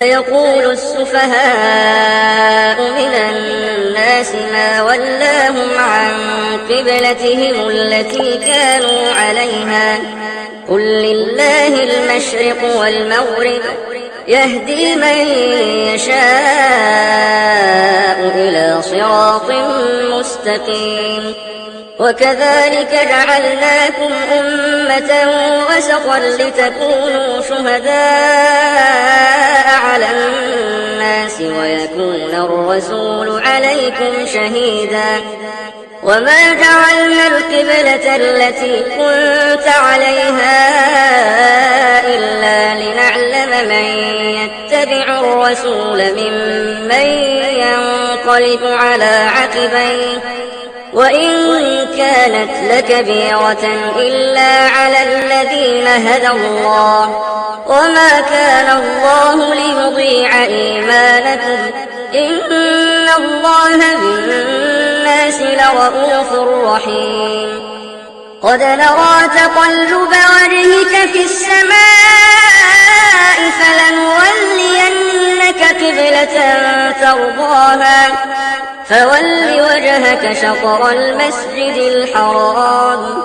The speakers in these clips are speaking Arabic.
يقول السفهاء من الناس ما ولاهم عن قبلتهم التي كانوا عليها قل لله المشرق والمغرب يهدي من يشاء إلى صراط مستقيم وكذلك جعلناكم أمة وسطا لتكونوا شهداء على الناس ويكون الرسول عليكم شهيدا وما جعلنا القبلة التي كنت عليها إلا لنعلم من يتبع الرسول ممن ينقلب على عقبيه وإن كانت لكبيرة إلا على الذين هدى الله وما كان الله ليضيع إيمانكم إن الله بالناس لرءوف رحيم قد نرى تقلب وجهك في السماء فلنولينك قبلة ترضاها فول وجهك شطر المسجد الحرام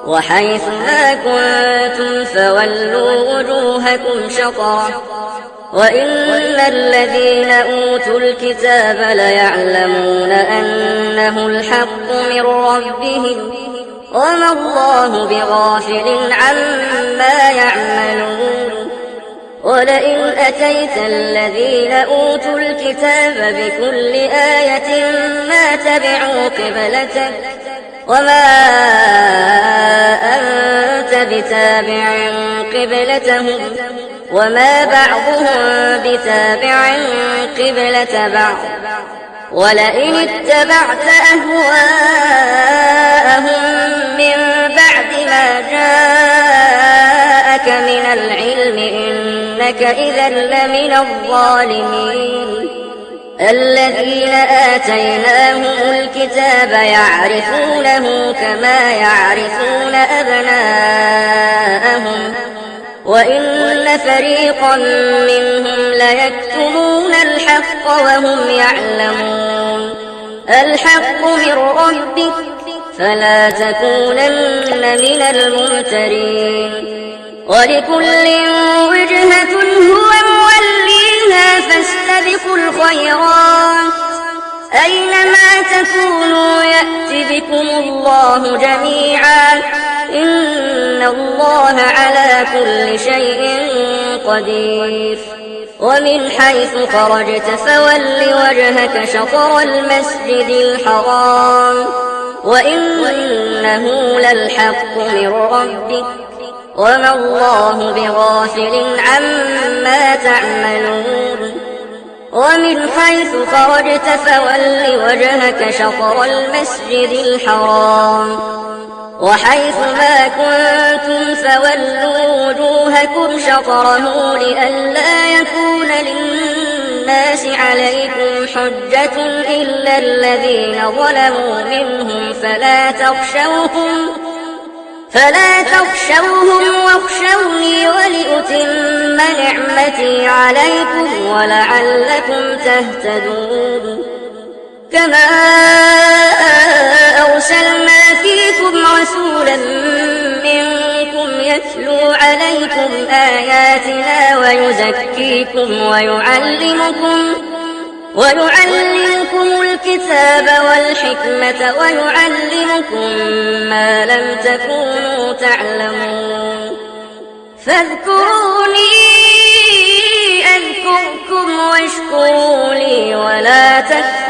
وحيث ما كنتم فولوا وجوهكم شطره وإن الذين أوتوا الكتاب ليعلمون أنه الحق من ربهم وما الله بغافل عما يعملون ولئن أتيت الذين أوتوا الكتاب بكل آية ما تبعوا قبلتك وما أنت بتابع قبلتهم وما بعضهم بتابع قبلة بعض ولئن اتبعت أهواءهم من بعد ما جاءك من العلم إنك إذا لمن الظالمين الذين آتيناهم الكتاب يعرفونه كما يعرفون أبناءهم وإن فريقا منهم ليكتمون الحق وهم يعلمون الحق من ربك فلا تكونن من الممترين ولكل وجهة هو موليها فاستبقوا الخيرات أينما تكونوا يأت بكم الله جميعا إن الله على كل شيء قدير ومن حيث خرجت فول وجهك شطر المسجد الحرام وإنه للحق من ربك وما الله بغافل عما تعملون ومن حيث خرجت فول وجهك شطر المسجد الحرام وحيث ما كنتم فولوا وجوهكم شطره لئلا يكون للناس عليكم حجة إلا الذين ظلموا منهم فلا تخشوهم واخشوني ولأتم نعمتي عليكم ولعلكم تهتدون كما أرسلنا فيكم رسولا منكم يتلو عليكم آياتنا ويزكيكم ويعلمكم الكتاب والحكمة ويعلمكم ما لم تكونوا تعلمون فاذكروني أذكركم واشكروا لي ولا تكفرون